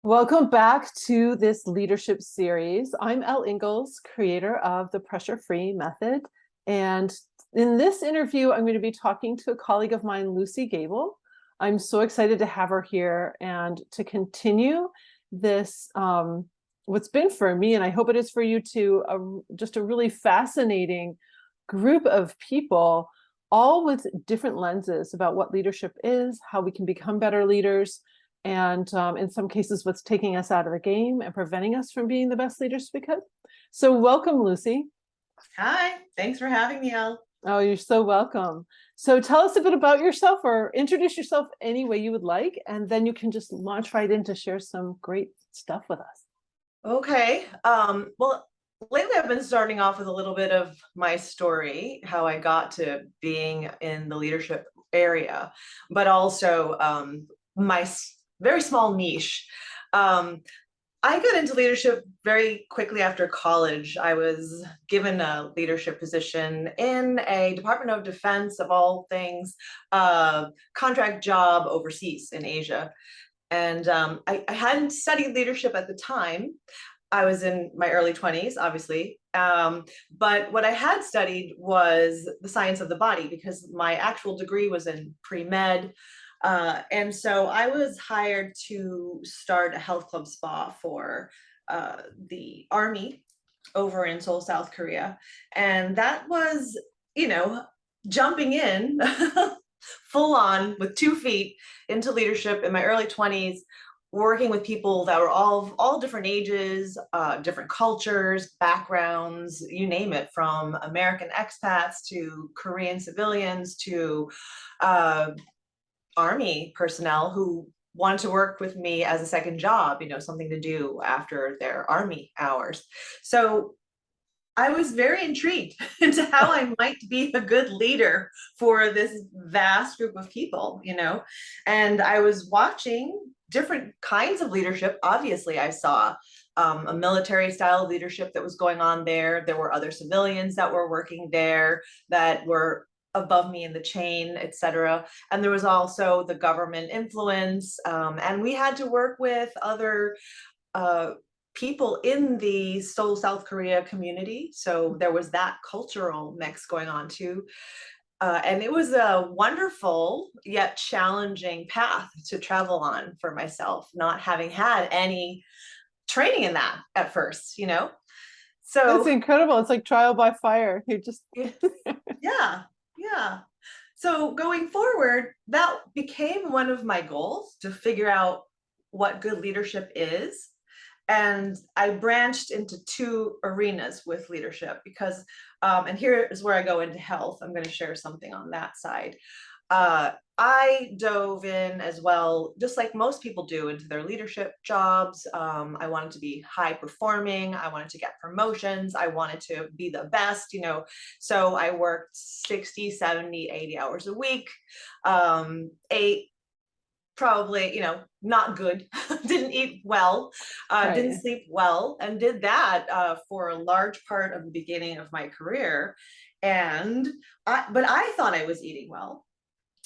Welcome back to this leadership series. I'm Elle Ingalls, creator of the Pressure-Free Method. And in this interview, I'm going to be talking to a colleague of mine, Luci Gabel. I'm so excited to have her here and to continue this, what's been for me, and I hope it is for you too, just a really fascinating group of people, all with different lenses about what leadership is, how we can become better leaders, and in some cases, what's taking us out of the game and preventing us from being the best leaders we could. So welcome, Luci. Hi, thanks for having me, Elle. Oh, you're so welcome. So tell us a bit about yourself or introduce yourself any way you would like, and then you can just launch right in to share some great stuff with us. Okay. Well, lately I've been starting off with a little bit of my story, how I got to being in the leadership area, but also my very small niche. Um, I got into leadership very quickly after college. I was given a leadership position in a Department of Defense, of all things, contract job overseas in Asia. And I hadn't studied leadership at the time. I was in my early 20s, obviously. But what I had studied was the science of the body because my actual degree was in pre-med. And so I was hired to start a health club spa for the Army over in Seoul, South Korea. And that was, you know, jumping in full on with 2 feet into leadership in my early 20s, working with people that were all different ages, different cultures, backgrounds, you name it, from American expats to Korean civilians to Army personnel who wanted to work with me as a second job, something to do after their Army hours. So I was very intrigued into how I might be a good leader for this vast group of people. And I was watching different kinds of leadership. Obviously, I saw a military style leadership that was going on there. There were other civilians that were working there that were above me in the chain, etc. And there was also the government influence. And we had to work with other people in the Seoul, South Korea community. So there was that cultural mix going on too. And it was a wonderful yet challenging path to travel on for myself, not having had any training in that at first. It's So incredible. It's like trial by fire. You just yeah, yeah. So going forward, that became one of my goals to figure out what good leadership is. And I branched into two arenas with leadership because, and here is where I go into health. I'm going to share something on that side. I dove in as well, just like most people do, into their leadership jobs. I wanted to be high performing. I wanted to get promotions. I wanted to be the best. So I worked 60, 70, 80 hours a week, ate probably not good, didn't eat well, didn't right. sleep well, and did that for a large part of the beginning of my career. But I thought I was eating well.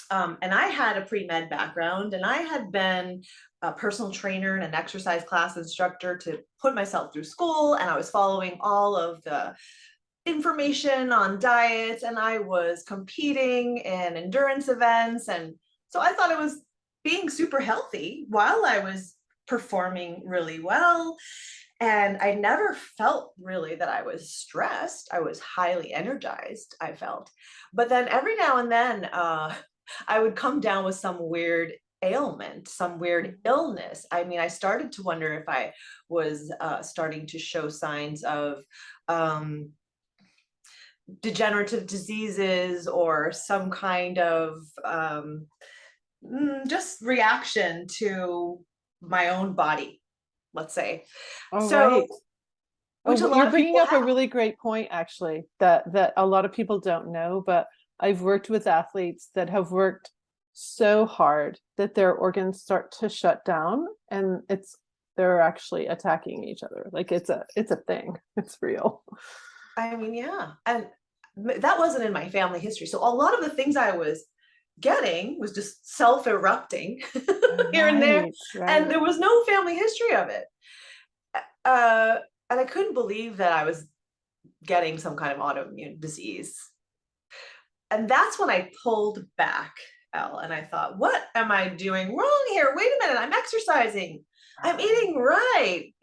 And I had a pre-med background, and I had been a personal trainer and an exercise class instructor to put myself through school, and I was following all of the information on diets, and I was competing in endurance events. And so I thought I was being super healthy while I was performing really well. And I never felt really that I was stressed. I was highly energized, I felt. But then every now and then, I would come down with some weird ailment, some weird illness. I mean, I started to wonder if I was starting to show signs of degenerative diseases or some kind of just reaction to my own body, let's say. All So, right. which a Oh, lot you're of bringing people up a have. really great point, actually, that a lot of people don't know, but I've worked with athletes that have worked so hard that their organs start to shut down, and they're actually attacking each other. Like it's a thing. It's real. I mean, yeah. And that wasn't in my family history. So a lot of the things I was getting was just self-erupting here and there. Right, And right. there was no family history of it. And I couldn't believe that I was getting some kind of autoimmune disease. And that's when I pulled back, Elle, and I thought, what am I doing wrong here? Wait a minute, I'm exercising. I'm eating right.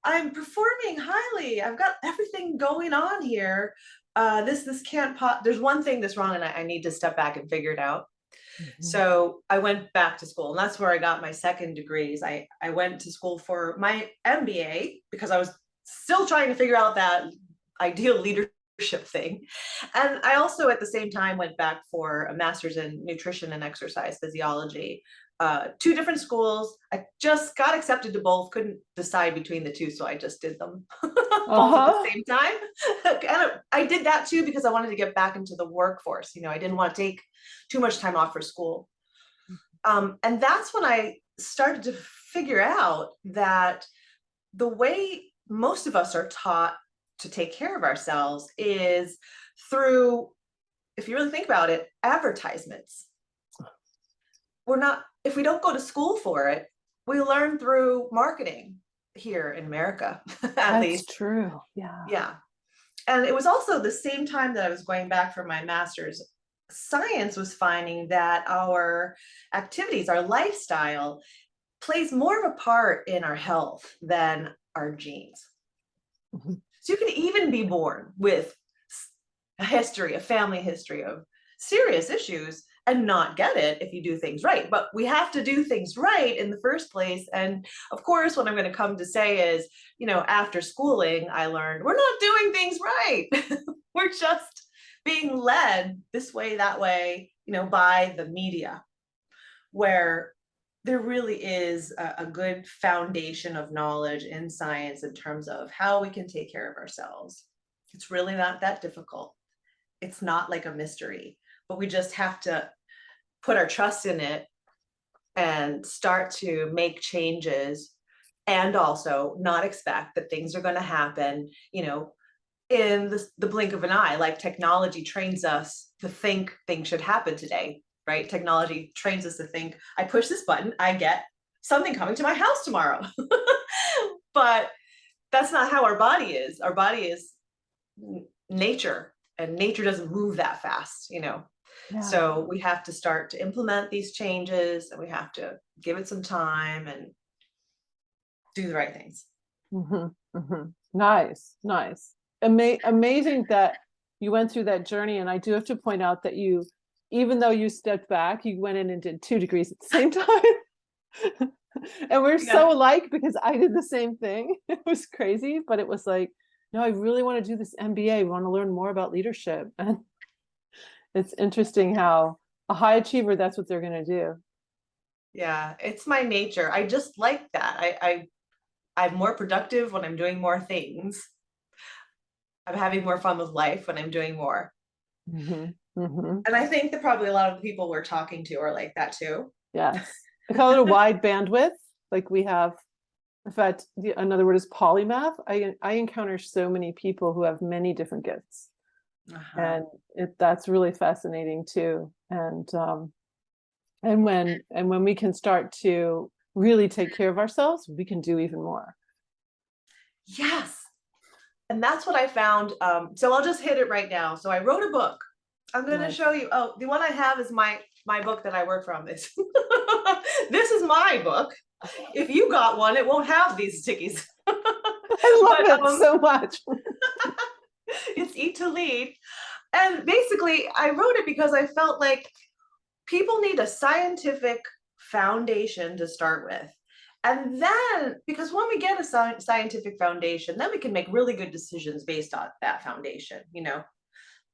I'm performing highly. I've got everything going on here. This can't there's one thing that's wrong, and I need to step back and figure it out. Mhm. So I went back to school, and that's where I got my second degrees. I went to school for my MBA because I was still trying to figure out that ideal leadership thing. And I also, at the same time, went back for a master's in nutrition and exercise physiology. Two different schools. I just got accepted to both, couldn't decide between the two, so I just did them both at the Uh-huh. same time. And I did that too because I wanted to get back into the workforce. I didn't want to take too much time off for school. And that's when I started to figure out that the way most of us are taught to take care of ourselves is through, if you really think about it, advertisements. If we don't go to school for it, we learn through marketing here in America, at That's least. true. Yeah. Yeah. And it was also the same time that I was going back for my master's. Science was finding that our activities, our lifestyle, plays more of a part in our health than our genes. Mhm. So you can even be born with a family history of serious issues and not get it if you do things right. But we have to do things right in the first place. And of course, what I'm going to come to say is, after schooling, I learned we're not doing things right. We're just being led this way, that way, by the media, where there really is a good foundation of knowledge in science in terms of how we can take care of ourselves. It's really not that difficult. It's not like a mystery, but we just have to put our trust in it and start to make changes, and also not expect that things are going to happen, in the blink of an eye. Like technology trains us to think things should happen today, right? Technology trains us to think, I push this button, I get something coming to my house tomorrow. But that's not how our body is. Our body is nature, and nature doesn't move that fast. Yeah. So we have to start to implement these changes, and we have to give it some time and do the right things. Nice, nice. Amazing that you went through that journey. And I do have to point out that even though you stepped back, you went in and did 2 degrees at the same time. And we're Yeah. so alike because I did the same thing. It was crazy, but it was like, no, I really want to do this MBA. I want to learn more about leadership. And it's interesting how a high achiever, that's what they're going to do. Yeah, it's my nature. I just like that. I'm more productive when I'm doing more things. I'm having more fun with life when I'm doing more. Hmm. Hmm. And I think that probably a lot of the people we're talking to are like that too. Yes. I call it a wide bandwidth. Like we have, in fact, another word is polymath. I encounter so many people who have many different gifts. Uh-huh. And that's really fascinating too. And when we can start to really take care of ourselves, we can do even more. Yes. And that's what I found. So I'll just hit it right now. So I wrote a book. I'm going to Nice. show you. Oh, the one I have is my book that I work from. This is my book. If you got one, it won't have these stickies. I But love it so much. it's Eat to Lead. And basically, I wrote it because I felt like people need a scientific foundation to start with. And then, because when we get a scientific foundation, then we can make really good decisions based on that foundation,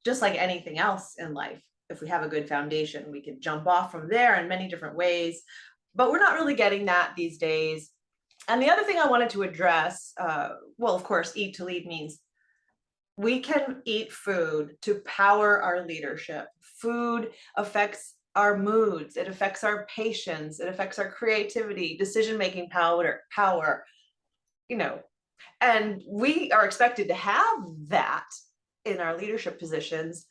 just like anything else in life. If we have a good foundation, we can jump off from there in many different ways. But we're not really getting that these days. And the other thing I wanted to address, well, of course, Eat to Lead means we can eat food to power our leadership. Food affects our moods, it affects our patience, it affects our creativity, decision-making power, and we are expected to have that in our leadership positions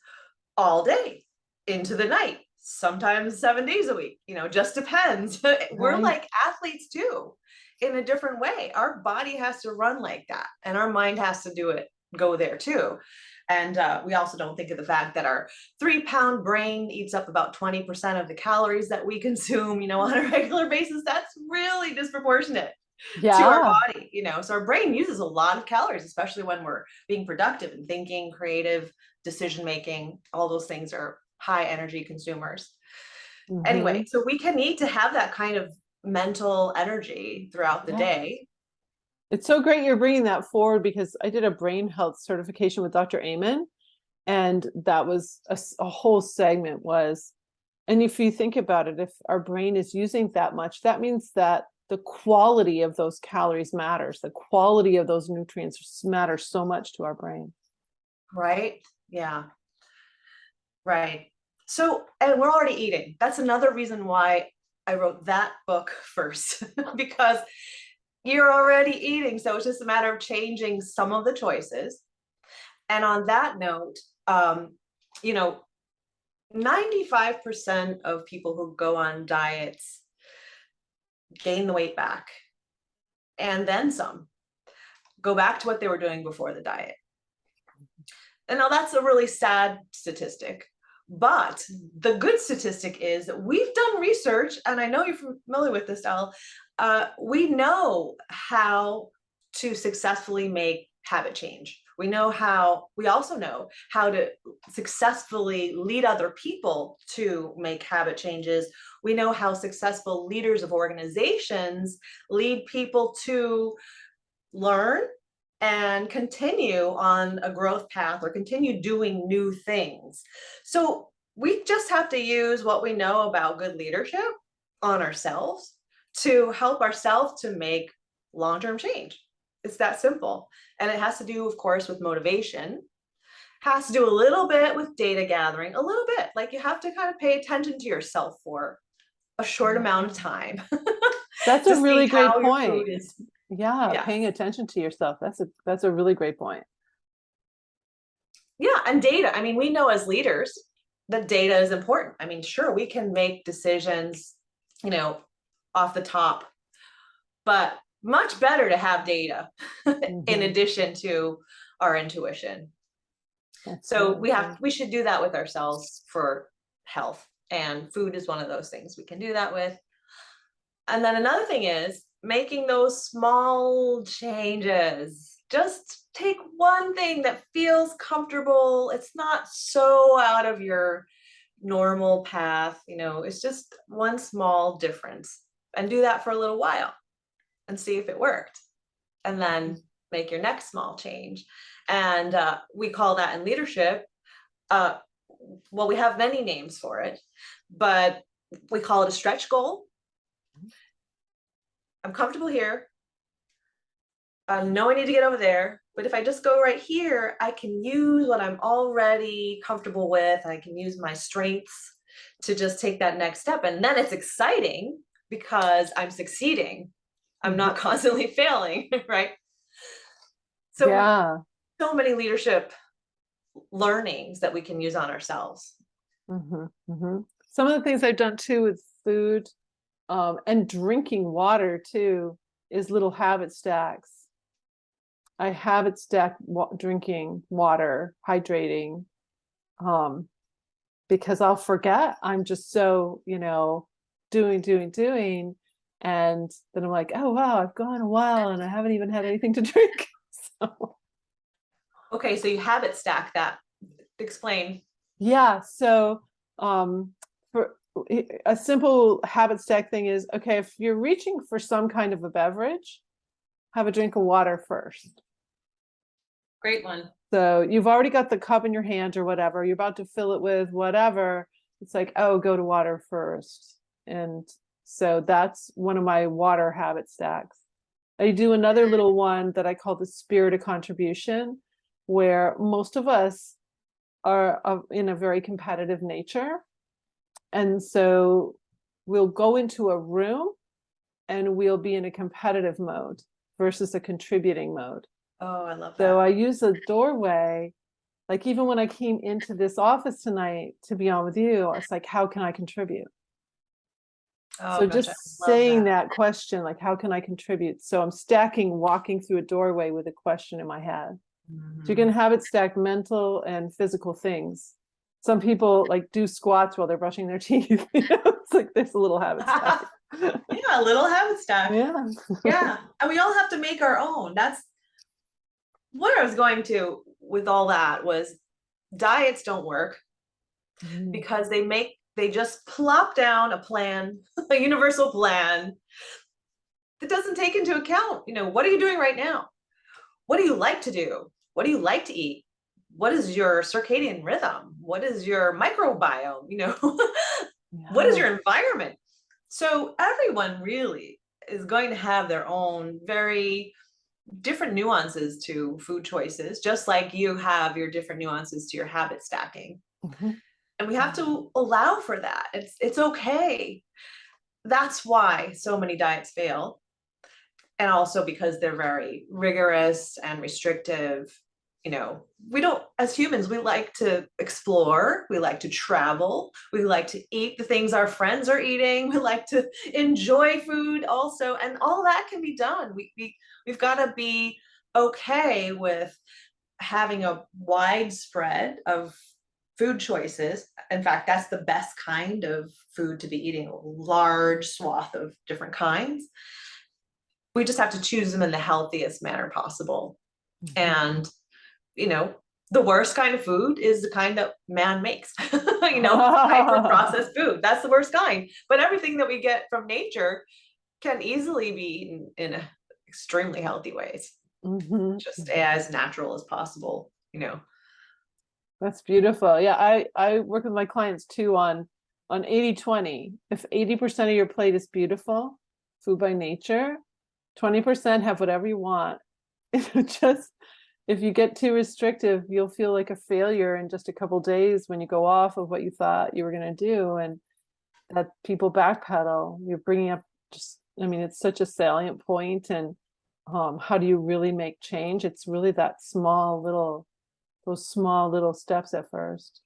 all day into the night. sometimes 7 days a week, just depends. We're Right. like athletes too, in a different way. Our body has to run like that, and our mind has to go there too. And we also don't think of the fact that our 3-pound brain eats up about 20% of the calories that we consume, on a regular basis. That's really disproportionate to our Yeah. body, so our brain uses a lot of calories, especially when we're being productive and thinking, creative, decision making. All those things are high energy consumers. Anyway, Hmm. so we can need to have that kind of mental energy throughout the Yeah. day. It's so great you're bringing that forward, because I did a brain health certification with Dr. Amen, and that was a whole segment was, and if you think about it, if our brain is using that much, that means that the quality of those calories matters. The quality of those nutrients matters so much to our brain. Right? Yeah. Right. So, and we're already eating. That's another reason why I wrote that book first, because you're already eating. So it's just a matter of changing some of the choices. And on that note, you know, 95% of people who go on diets gain the weight back and then some, go back to what they were doing before the diet. And now that's a really sad statistic. But the good statistic is that we've done research, and I know you're familiar with this, Elle. We know how to successfully make habit change. We also know how to successfully lead other people to make habit changes. We know how successful leaders of organizations lead people to learn and continue on a growth path or continue doing new things. So we just have to use what we know about good leadership on ourselves to help ourselves to make long-term change. It's that simple. And it has to do, of course, with motivation, has to do a little bit with data gathering, a little bit. Like you have to kind of pay attention to yourself for a short amount of time That's a to see really great how your point. food is. Yeah, Yeah. paying attention to yourself. That's a really great point. Yeah, and data. I mean, we know as leaders that data is important. I mean, sure, we can make decisions, you know, off the top, but much better to have data in Mhm. addition to our intuition. That's So really good. we should do that with ourselves for health. And food is one of those things we can do that with. And then another thing is making those small changes. Just take one thing that feels comfortable. It's not so out of your normal path, it's just one small difference. And do that for a little while and see if it worked. And then make your next small change. And we call that in leadership, well, we have many names for it, but we call it a stretch goal. I'm comfortable here. I know I need to get over there, but if I just go right here, I can use what I'm already comfortable with. I can use my strengths to just take that next step. And then it's exciting because I'm succeeding. I'm not Mhm. constantly failing, right? So, Yeah. so many leadership learnings that we can use on ourselves. Some of the things I've done too with food, and drinking water too, is little habit stacks. I habit stack drinking water, hydrating, um, because I'll forget. I'm just so, doing. And then I'm like, oh, wow, I've gone a while and I haven't even had anything to drink. So, Okay, so you habit stack that. Explain. yeah. So, for a simple habit stack thing is, okay, if you're reaching for some kind of a beverage, have a drink of water first. Great one. So you've already got the cup in your hand or whatever, you're about to fill it with whatever. It's like, oh, go to water first. And so that's one of my water habit stacks. I do another little one that I call the spirit of contribution, where most of us are in a very competitive nature. And so we'll go into a room and we'll be in a competitive mode versus a contributing mode. Oh, I love So that. I use a doorway Like even when I came into this office tonight to be on with you, I was like, how can I contribute? Oh So gosh, I just love saying that. that question, like, how can I contribute? So I'm stacking walking through a doorway with a question in my head. So you can Mhm. habit stack mental and physical things. Some people like do squats while they're brushing their teeth. It's like there's a little habit stack. Yeah, a little habit stack. Yeah. Yeah, and we all have to make our own. That's what I was going to with all that was diets don't work Mm. because they just plop down a plan, a universal plan that doesn't take into account, what are you doing right now? What do you like to do? What do you like to eat? What is your circadian rhythm? What is your microbiome? What is Yeah. your environment? So everyone really is going to have their own very different nuances to food choices, just like you have your different nuances to your habit stacking. Mhm. And we have to allow for that. It's okay. That's why so many diets fail. And also because they're very rigorous and restrictive. We don't, as humans, we like to explore, we like to travel, we like to eat the things our friends are eating, we like to enjoy food also, and all that can be done. We've got to be okay with having a widespread of food choices. In fact, that's the best kind of food to be eating, a large swath of different kinds. We just have to choose them in the healthiest manner possible. Mhm. And, you know, the worst kind of food is the kind that man makes, hyper processed food. That's the worst kind. But everything that we get from nature can easily be eaten in extremely healthy ways, Mhm. just as natural as possible. That's beautiful. Yeah, I work with my clients too on 80/20. If 80% of your plate is beautiful, food by nature, 20% have whatever you want. Just if you get too restrictive, you'll feel like a failure in just a couple days when you go off of what you thought you were going to do, and that people backpedal. You're bringing up just, I mean, it's such a salient point, and how do you really make change? It's really that small little, those small little steps at first.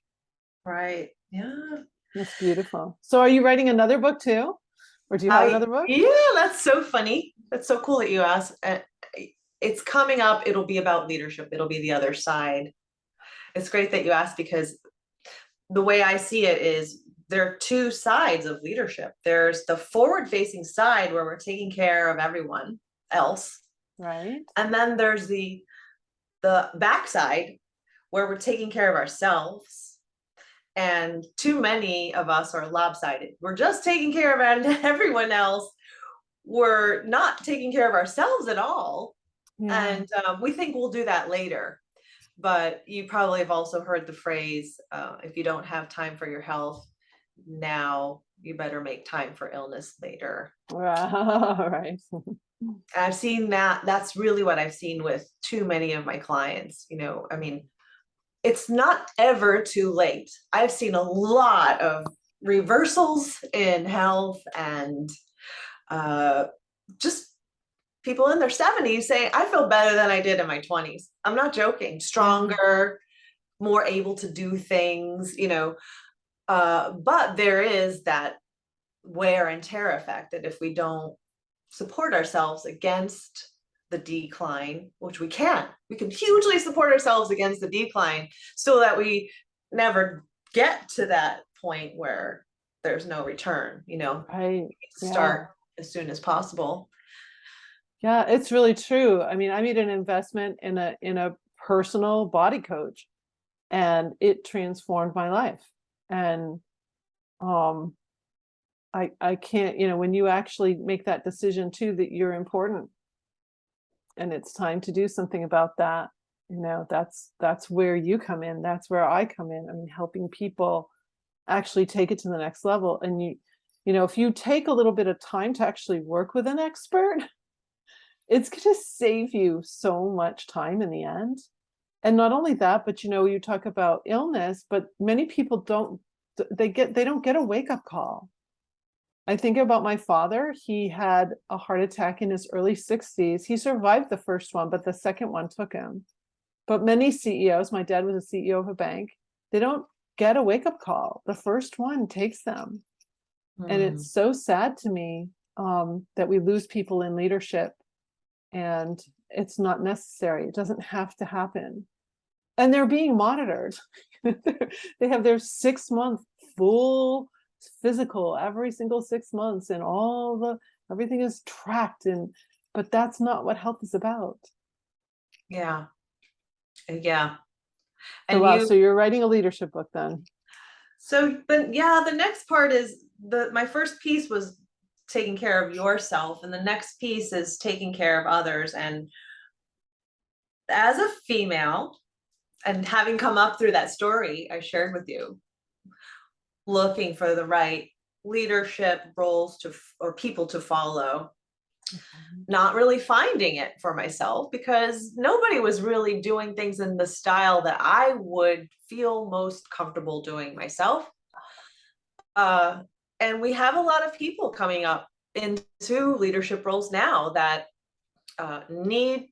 Right. Yeah. That's beautiful. So are you writing another book too? Or do you have another book? Yeah, that's so funny. That's so cool that you asked. It's coming up. It'll be about leadership. It'll be the other side. It's great that you asked because the way I see it is there are two sides of leadership. There's the forward facing side where we're taking care of everyone else. Right. And then there's the backside where we're taking care of ourselves. And too many of us are lopsided. We're just taking care of everyone else. We're not taking care of ourselves at all. Yeah. And we think we'll do that later. But you probably have also heard the phrase, if you don't have time for your health now, you better make time for illness later. Right. And I've seen that. That's really what I've seen with too many of my clients. I mean, it's not ever too late. I've seen a lot of reversals in health and just people in their 70s saying, I feel better than I did in my 20s. I'm not joking. Yeah. Stronger, more able to do things. But there is that wear and tear effect that if we don't support ourselves against the decline, which we can hugely support ourselves against the decline so that we never get to that point where there's no return. Right. Yeah. Start as soon as possible. Yeah, it's really true. I mean, I made an investment in a personal body coach, and it transformed my life. And um I can't, when you actually make that decision too, that you're important and it's time to do something about that, that's where you come in. That's where I come in. I mean, helping people actually take it to the next level. And if you take a little bit of time to actually work with an expert, it's going to save you so much time in the end. And not only that, but you talk about illness, but many people they don't get a wake-up call. I think about my father. He had a heart attack in his early 60s. He survived the first one, but the second one took him. But many CEOs, my dad was a CEO of a bank, they don't get a wake-up call. The first one takes them. And it's so sad to me that we lose people in leadership, and it's not necessary. It doesn't have to happen. And they're being monitored. They have their 6-month full physical every single 6 months, and everything is tracked. But that's not what health is about. Yeah. Yeah. So And wow, so you're writing a leadership book then. but yeah, the next part is my first piece was taking care of yourself, and the next piece is taking care of others. And as a female, and having come up through that story I shared with you, looking for the right leadership roles or people to follow, not really finding it for myself because nobody was really doing things in the style that I would feel most comfortable doing myself. And we have a lot of people coming up into leadership roles now that need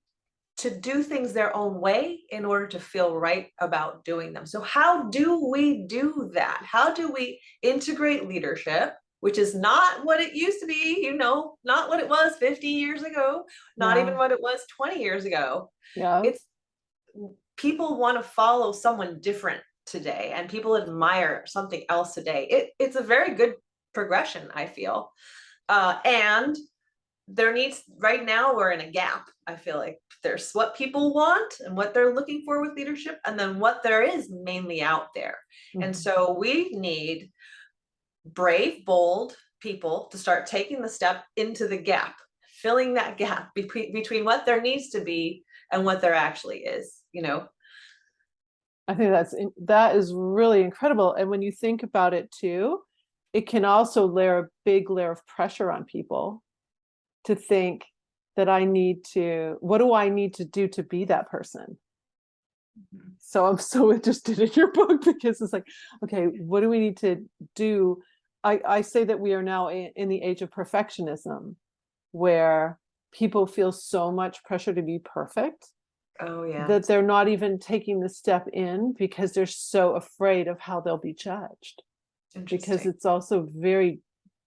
to do things their own way in order to feel right about doing them. So how do we do that? How do we integrate leadership, which is not what it used to be, not what it was 50 years ago, not even what it was 20 years ago. Yeah. It's people want to follow someone different today, and people admire something else today. It's a very good progression, I feel. And there needs, right now we're in a gap. I feel like there's what people want and what they're looking for with leadership, and then what there is mainly out there. And so we need brave, bold people to start taking the step into the gap, filling that gap between what there needs to be and what there actually is. I think that is really incredible. And when you think about it too, it can also layer a big layer of pressure on people to think that what do I need to do to be that person? So I'm so interested in your book because it's like, okay, what do we need to do? I say that we are now in the age of perfectionism, where people feel so much pressure to be perfect. Oh yeah. That they're not even taking the step in because they're so afraid of how they'll be judged. Because it's also very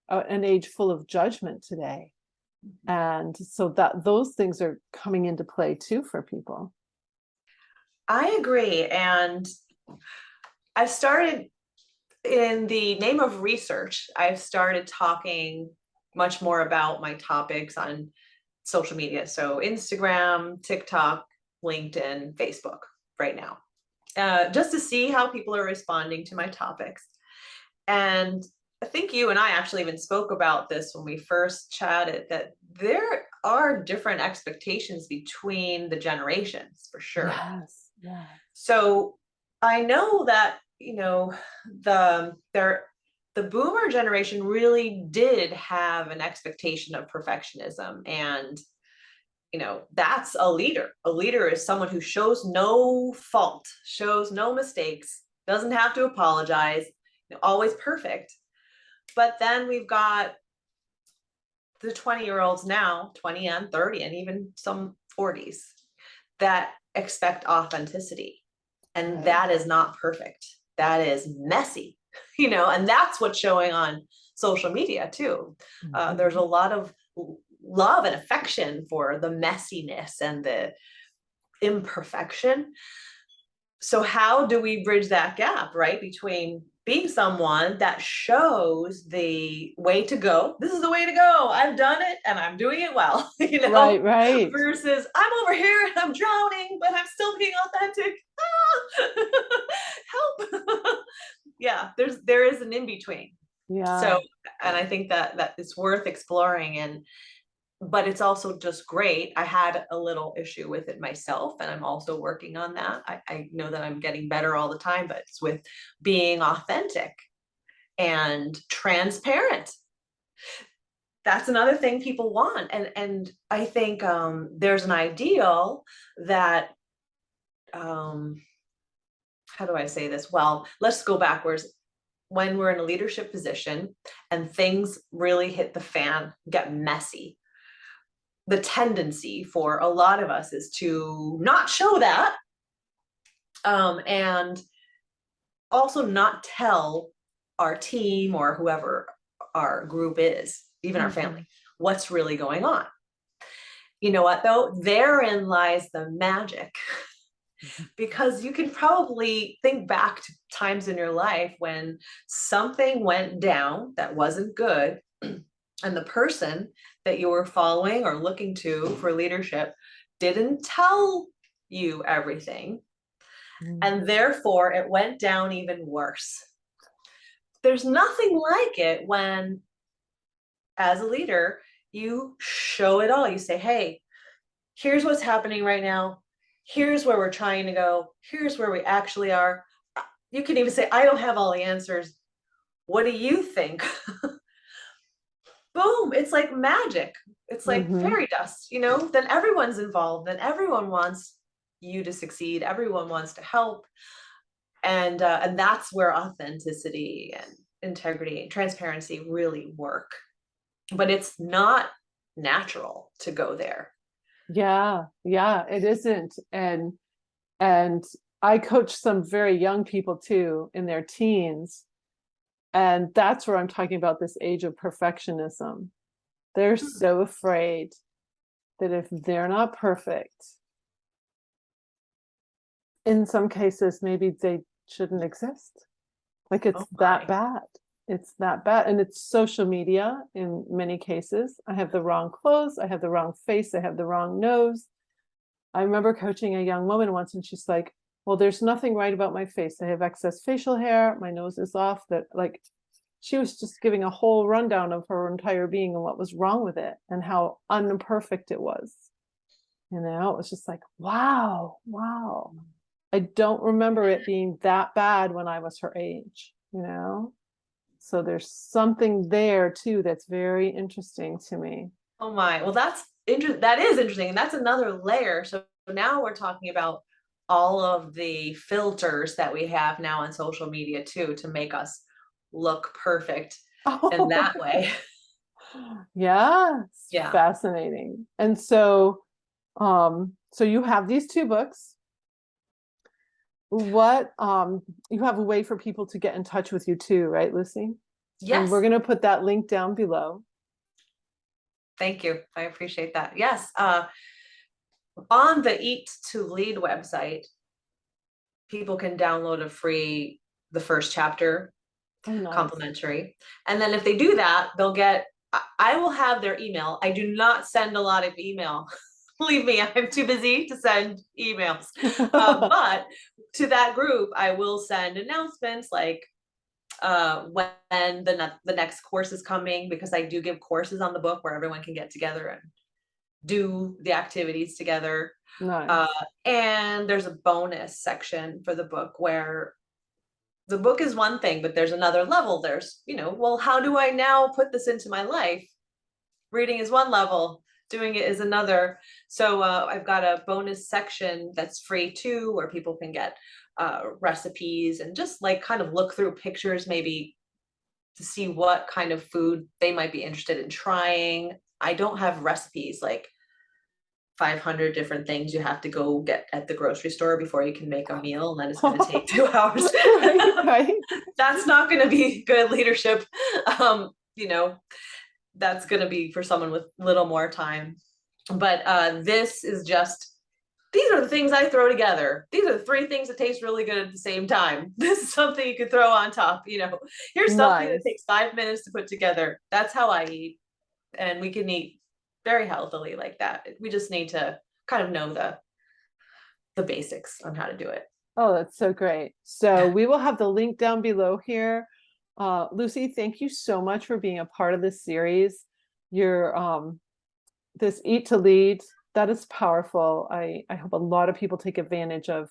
an age full of judgment today. And so that those things are coming into play too for people. I agree. And I've started, in the name of research, I've started talking much more about my topics on social media. So Instagram, TikTok, LinkedIn, Facebook right now, just to see how people are responding to my topics. And I think you and I actually even spoke about this when we first chatted, that there are different expectations between the generations, for sure. Yes. Yeah. So I know that, the boomer generation really did have an expectation of perfectionism. And, that's a leader. A leader is someone who shows no fault, shows no mistakes, doesn't have to apologize, always perfect. But then we've got the 20-year-olds now, 20 and 30, and even some 40s, that expect authenticity. And that is not perfect. That is messy, and that's what's showing on social media too. There's a lot of love and affection for the messiness and the imperfection. So how do we bridge that gap, right, between being someone that shows the way to go? This is the way to go. I've done it and I'm doing it well, Right. Versus I'm over here and I'm drowning, but I'm still being authentic. Help. Yeah, there is an in-between. Yeah. So, and I think that it's worth exploring, but it's also just great. I had a little issue with it myself, and I'm also working on that. I know that I'm getting better all the time, but it's with being authentic and transparent. That's another thing people want. And I think there's an ideal that, how do I say this? Well, let's go backwards. When we're in a leadership position and things really hit the fan, get messy, the tendency for a lot of us is to not show that, And also not tell our team or whoever our group is, even our family, what's really going on. You know what, though? Therein lies the magic. Because you can probably think back to times in your life when something went down that wasn't good, and the person that you were following or looking to for leadership didn't tell you everything. And therefore, it went down even worse. There's nothing like it when, as a leader, you show it all. You say, hey, here's what's happening right now. Here's where we're trying to go. Here's where we actually are. You can even say, I don't have all the answers. What do you think? Boom, it's like magic. It's like fairy dust, then everyone's involved, then everyone wants you to succeed. Everyone wants to help. And that's where authenticity and integrity and transparency really work. But it's not natural to go there. Yeah, it isn't. And I coach some very young people too in their teens. And that's where I'm talking about this age of perfectionism. They're so afraid that if they're not perfect, in some cases, maybe they shouldn't exist. Like it's that bad. It's that bad. And it's social media in many cases. I have the wrong clothes. I have the wrong face. I have the wrong nose. I remember coaching a young woman once and she's like, well, there's nothing right about my face. I have excess facial hair. My nose is off. That, like, she was just giving a whole rundown of her entire being and what was wrong with it and how imperfect it was. It was just like, wow. I don't remember it being that bad when I was her age, So there's something there too that's very interesting to me. Oh my, well, that is interesting. And that's another layer. So now we're talking about all of the filters that we have now on social media too, to make us look perfect in that way. Yeah. Fascinating. And so you have these 2 books. What you have a way for people to get in touch with you too, right, Luci? Yes. And we're going to put that link down below. Thank you. I appreciate that. Yes. On the Eat to Lead website, people can download the first chapter, complimentary. And then if they do that, I will have their email. I do not send a lot of email. Believe me, I'm too busy to send emails. But to that group, I will send announcements like when the next course is coming, because I do give courses on the book where everyone can get together and do the activities together. Nice. And there's a bonus section for the book where the book is one thing, but there's another level. There's, well, how do I now put this into my life? Reading is one level, doing it is another. So I've got a bonus section that's free too, where people can get recipes and just like kind of look through pictures, maybe to see what kind of food they might be interested in trying. I don't have recipes like 500 different things you have to go get at the grocery store before you can make a meal, and then it's going to take 2 hours. Right. That's not going to be good leadership. That's going to be for someone with little more time. But this is just, these are the things I throw together. These are the 3 things that taste really good at the same time. This is something you could throw on top, here's something that takes 5 minutes to put together. That's how I eat. And we can eat very healthily like that. We just need to kind of know the basics on how to do it. Oh, that's so great. So we will have the link down below here. Luci, thank you so much for being a part of this series. Your this Eat to Lead, that is powerful. I hope a lot of people take advantage of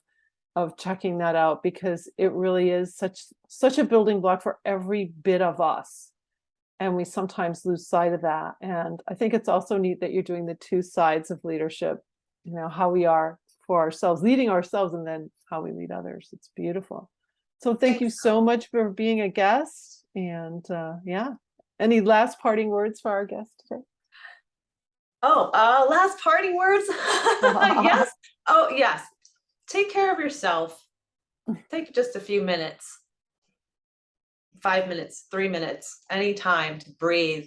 checking that out, because it really is such a building block for every bit of us. And we sometimes lose sight of that. And I think it's also neat that you're doing the 2 sides of leadership, how we are for ourselves, leading ourselves, and then how we lead others. It's beautiful. So thank you so much for being a guest. And any last parting words for our guest today? Last parting words. Yes. Oh, yes. Take care of yourself. Take just a few minutes, 5 minutes, 3 minutes, any time to breathe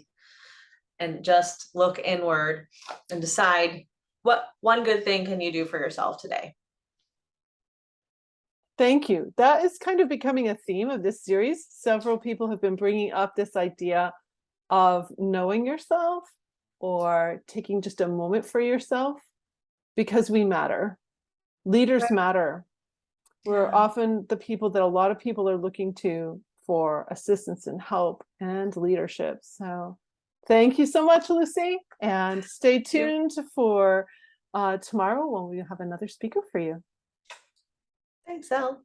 and just look inward and decide what one good thing can you do for yourself today. Thank you. That is kind of becoming a theme of this series. Several people have been bringing up this idea of knowing yourself or taking just a moment for yourself because we matter. Leaders matter. We're Yeah. often the people that a lot of people are looking to for assistance and help and leadership. So thank you so much, Lucy. And stay tuned for tomorrow when we have another speaker for you. Thanks, Elle.